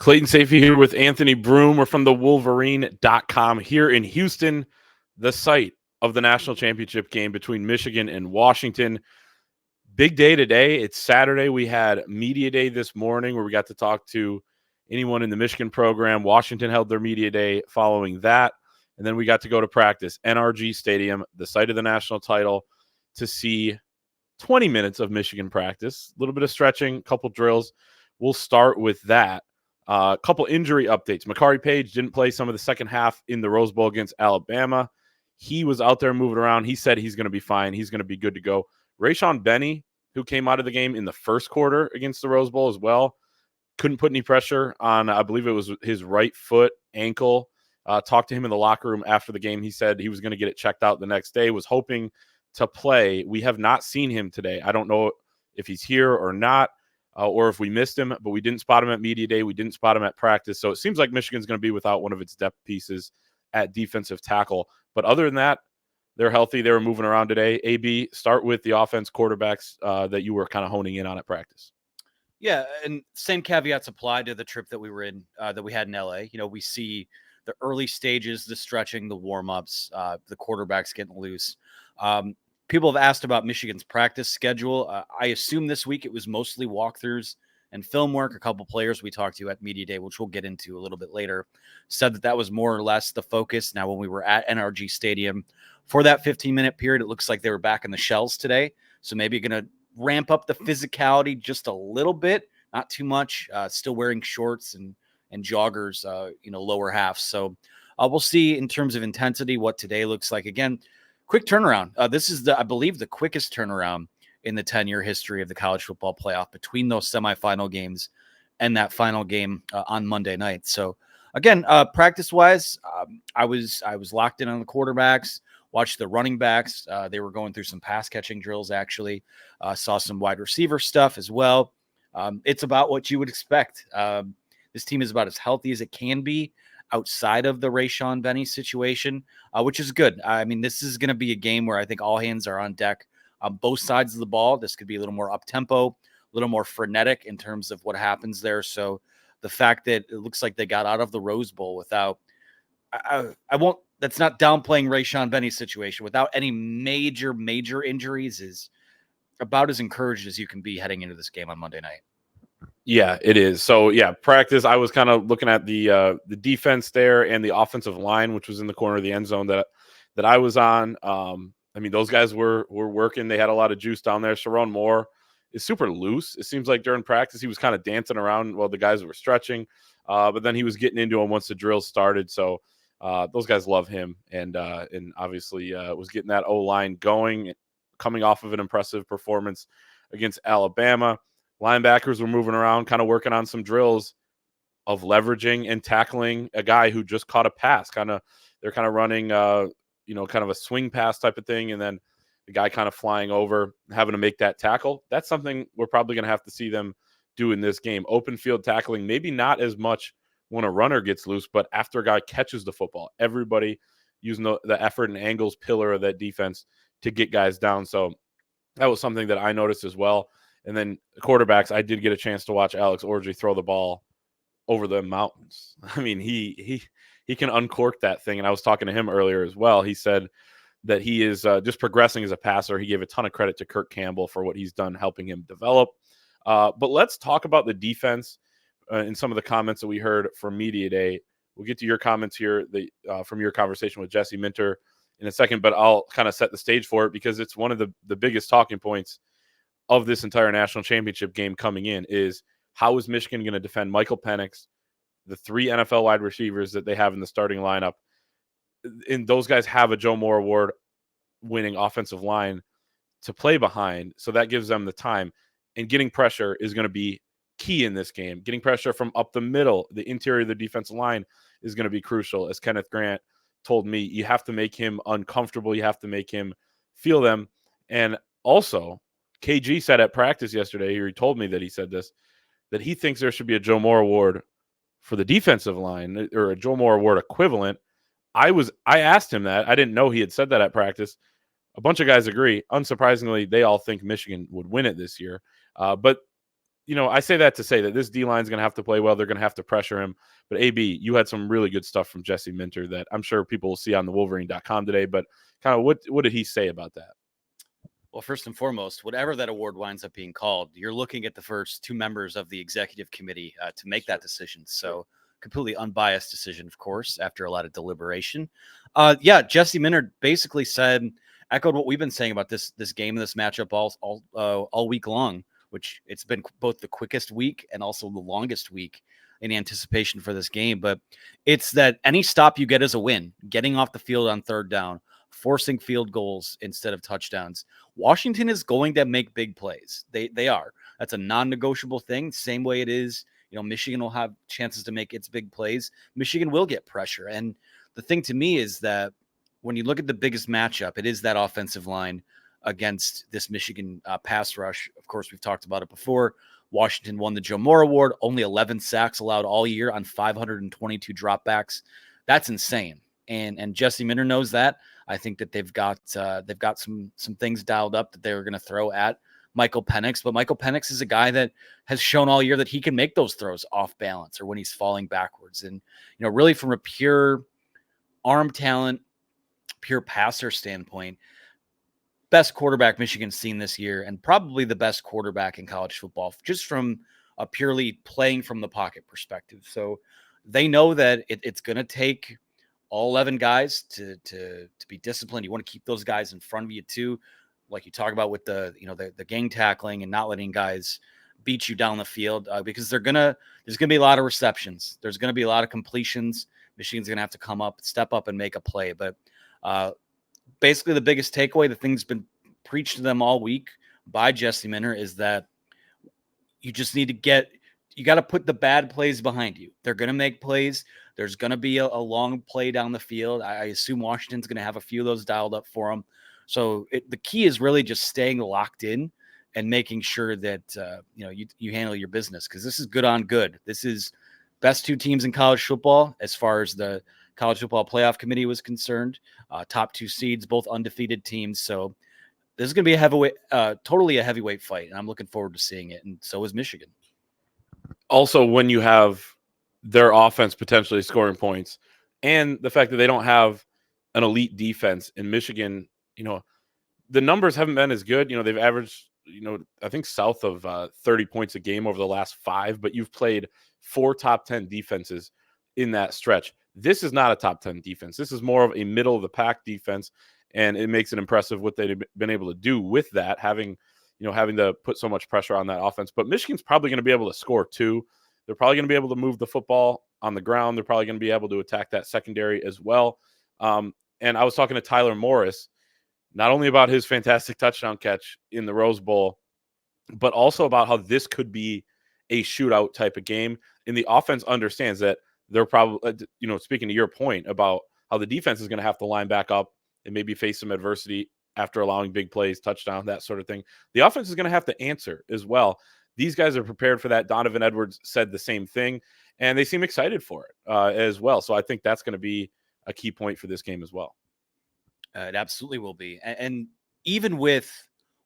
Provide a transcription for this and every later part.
Clayton Sayfie here with Anthony Broome. We're from the Wolverine.com here in Houston, the site of the national championship game between Michigan and Washington. Big day today. It's Saturday. We had media day this morning where we got to talk to anyone in the Michigan program. Washington held their media day following that. And then we got to go to practice, NRG Stadium, the site of the national title, to see 20 minutes of Michigan practice, a little bit of stretching, a couple drills. We'll start with that. A couple injury updates. Makari Page didn't play some of the second half in the Rose Bowl against Alabama. He was out there moving around. He said he's going to be fine. He's going to be good to go. Rayshon Benny, who came out of the game in the first quarter against the Rose Bowl as well, couldn't put any pressure on, I believe it was his right foot, ankle. Talked to him in the locker room after the game. He said he was going to get it checked out the next day, was hoping to play. We have not seen him today. I don't know if he's here or not. Or if we missed him, but we didn't spot him at media day. We didn't spot him at practice. So it seems like Michigan's going to be without one of its depth pieces at defensive tackle. But other than that, they're healthy. They were moving around today. AB, start with the offense quarterbacks that you were kind of honing in on at practice. Yeah, and same caveats apply to the trip that we were in, that we had in LA. You know, we see the early stages, the stretching, the warm-ups, the quarterbacks getting loose. People have asked about Michigan's practice schedule. I assume this week it was mostly walkthroughs and film work. A couple players we talked to at media day, which we'll get into a little bit later, said that was more or less the focus. Now, when we were at NRG Stadium for that 15-minute period, it looks like they were back in the shells today. So maybe going to ramp up the physicality just a little bit, not too much. Still wearing shorts and joggers, lower half. So we'll see in terms of intensity what today looks like. Again, quick turnaround. This is, I believe, the quickest turnaround in the 10-year history of the college football playoff between those semifinal games and that final game on Monday night. So, again, practice-wise, I was locked in on the quarterbacks, watched the running backs. They were going through some pass-catching drills, actually. Saw some wide receiver stuff as well. It's about what you would expect. This team is about as healthy as it can be outside of the Rayshon Benny situation, which is good. I mean, this is going to be a game where I think all hands are on deck on both sides of the ball. This could be a little more up-tempo, a little more frenetic in terms of what happens there. So the fact that it looks like they got out of the Rose Bowl without that's not downplaying Rayshon Benny's situation, without any major injuries is about as encouraged as you can be heading into this game on Monday night. Yeah, it is. So, yeah, practice, I was kind of looking at the defense there and the offensive line, which was in the corner of the end zone that I was on. I mean, those guys were working. They had a lot of juice down there. Sharon Moore is super loose. It seems like during practice he was kind of dancing around while the guys were stretching, but then he was getting into them once the drills started. So those guys love him, and obviously was getting that O-line going, coming off of an impressive performance against Alabama. Linebackers were moving around, kind of working on some drills of leveraging and tackling a guy who just caught a pass. They're kind of running, kind of a swing pass type of thing, and then the guy kind of flying over, having to make that tackle. That's something we're probably going to have to see them do in this game. Open field tackling, maybe not as much when a runner gets loose, but after a guy catches the football, everybody using the effort and angles pillar of that defense to get guys down. So that was something that I noticed as well. And then quarterbacks, I did get a chance to watch Alex Orji throw the ball over the mountains. I mean, he can uncork that thing. And I was talking to him earlier as well. He said that he is just progressing as a passer. He gave a ton of credit to Kirk Campbell for what he's done helping him develop. But let's talk about the defense and some of the comments that we heard from media day. We'll get to your comments here from your conversation with Jesse Minter in a second, but I'll kind of set the stage for it because it's one of the biggest talking points of this entire national championship game coming in is how is Michigan going to defend Michael Penix, the 3 NFL wide receivers that they have in the starting lineup. And those guys have a Joe Moore Award winning offensive line to play behind. So that gives them the time, and getting pressure is going to be key in this game. Getting pressure from up the middle, the interior of the defensive line is going to be crucial. As Kenneth Grant told me, you have to make him uncomfortable. You have to make him feel them. And also, KG said at practice yesterday, or he told me that he said this, that he thinks there should be a Joe Moore Award for the defensive line, or a Joe Moore Award equivalent. I asked him that. I didn't know he had said that at practice. A bunch of guys agree. Unsurprisingly, they all think Michigan would win it this year. But I say that to say that this D-line is going to have to play well. They're going to have to pressure him. But AB, you had some really good stuff from Jesse Minter that I'm sure people will see on the Wolverine.com today. But kind of what did he say about that? Well, first and foremost, whatever that award winds up being called, you're looking at the first two members of the executive committee to make that decision. So completely unbiased decision, of course, after a lot of deliberation. Jesse Minter basically echoed what we've been saying about this game and this matchup all week long, which it's been both the quickest week and also the longest week in anticipation for this game. But it's that any stop you get is a win. Getting off the field on third down, forcing field goals instead of touchdowns. Washington is going to make big plays. They are. That's a non-negotiable thing. Same way it is, Michigan will have chances to make its big plays. Michigan will get pressure. And the thing to me is that when you look at the biggest matchup, it is that offensive line against this Michigan pass rush. Of course, we've talked about it before. Washington won the Joe Moore Award, only 11 sacks allowed all year on 522 dropbacks. That's insane. And Jesse Minter knows that. I think that they've got some things dialed up that they're going to throw at Michael Penix. But Michael Penix is a guy that has shown all year that he can make those throws off balance or when he's falling backwards. And, really from a pure arm talent, pure passer standpoint, best quarterback Michigan's seen this year and probably the best quarterback in college football, just from a purely playing from the pocket perspective. So they know that it's going to take all 11 guys to be disciplined. You want to keep those guys in front of you too, like you talk about with the gang tackling and not letting guys beat you down the field because there's gonna be a lot of receptions. There's gonna be a lot of completions. Michigan's gonna have to step up and make a play. But basically, the biggest takeaway, the thing's been preached to them all week by Jesse Minter, is that you just need to you got to put the bad plays behind you. They're going to make plays. There's going to be a long play down the field. I assume Washington's going to have a few of those dialed up for them. So the key is really just staying locked in and making sure that you handle your business, because this is good on good. This is best two teams in college football as far as the College Football Playoff Committee was concerned. Top two seeds, both undefeated teams. So this is going to be totally a heavyweight fight, and I'm looking forward to seeing it. And so is Michigan. Also, when you have their offense potentially scoring points and the fact that they don't have an elite defense in Michigan, the numbers haven't been as good. They've averaged, I think south of 30 points a game over the last 5, but you've played 4 top 10 defenses in that stretch. This is not a top 10 defense. This is more of a middle of the pack defense, and it makes it impressive what they've been able to do with that, having to put so much pressure on that offense. But Michigan's probably going to be able to score too. They're probably going to be able to move the football on the ground. They're probably going to be able to attack that secondary as well. And I was talking to Tyler Morris, not only about his fantastic touchdown catch in the Rose Bowl, but also about how this could be a shootout type of game. And the offense understands that they're probably, speaking to your point about how the defense is going to have to line back up and maybe face some adversity after allowing big plays, touchdown, that sort of thing. The offense is going to have to answer as well. These guys are prepared for that. Donovan Edwards said the same thing, and they seem excited for it as well. So I think that's going to be a key point for this game as well. It absolutely will be. And even with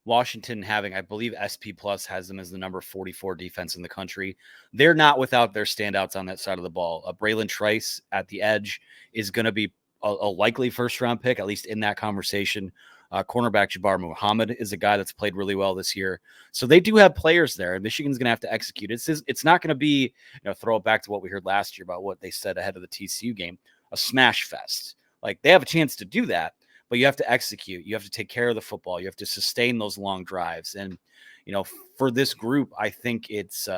Washington having, I believe SP Plus has them as the number 44 defense in the country, they're not without their standouts on that side of the ball. Braylon Trice at the edge is going to be a likely first-round pick, at least in that conversation. Cornerback Jabbar Muhammad is a guy that's played really well this year. So they do have players there, and Michigan's going to have to execute. It's not going to be, throw it back to what we heard last year about what they said ahead of the TCU game, a smash fest. Like, they have a chance to do that, but you have to execute. You have to take care of the football. You have to sustain those long drives. And, for this group, I think it's,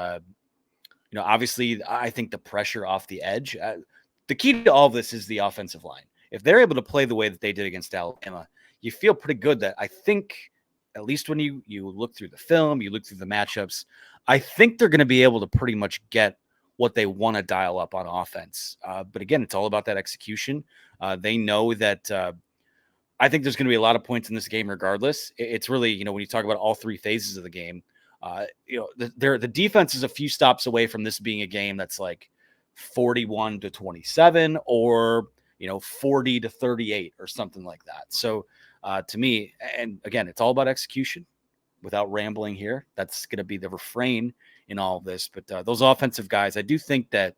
obviously, I think the pressure off the edge. The key to all of this is the offensive line. If they're able to play the way that they did against Alabama, you feel pretty good that I think, at least when you look through the film, you look through the matchups, I think they're going to be able to pretty much get what they want to dial up on offense. But again, it's all about that execution. They know that I think there's going to be a lot of points in this game regardless. It's really, when you talk about all 3 phases of the game, the defense is a few stops away from this being a game that's like 41-27 or 40-38 or something like that. So to me, and again, it's all about execution. Without rambling here, that's going to be the refrain in all of this. But those offensive guys, I do think that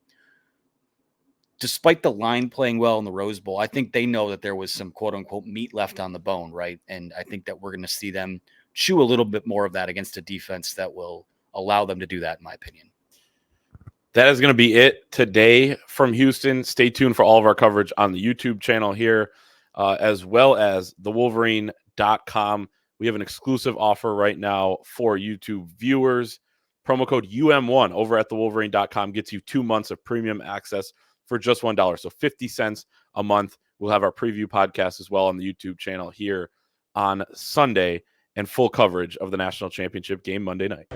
despite the line playing well in the Rose Bowl, I think they know that there was some quote unquote meat left on the bone, right? And I think that we're going to see them chew a little bit more of that against a defense that will allow them to do that, in my opinion. That is going to be it today from Houston. Stay tuned for all of our coverage on the YouTube channel here, as well as thewolverine.com. We have an exclusive offer right now for YouTube viewers. Promo code UM1 over at thewolverine.com gets you 2 months of premium access for just $1. So 50 cents a month. We'll have our preview podcast as well on the YouTube channel here on Sunday and full coverage of the national championship game Monday night.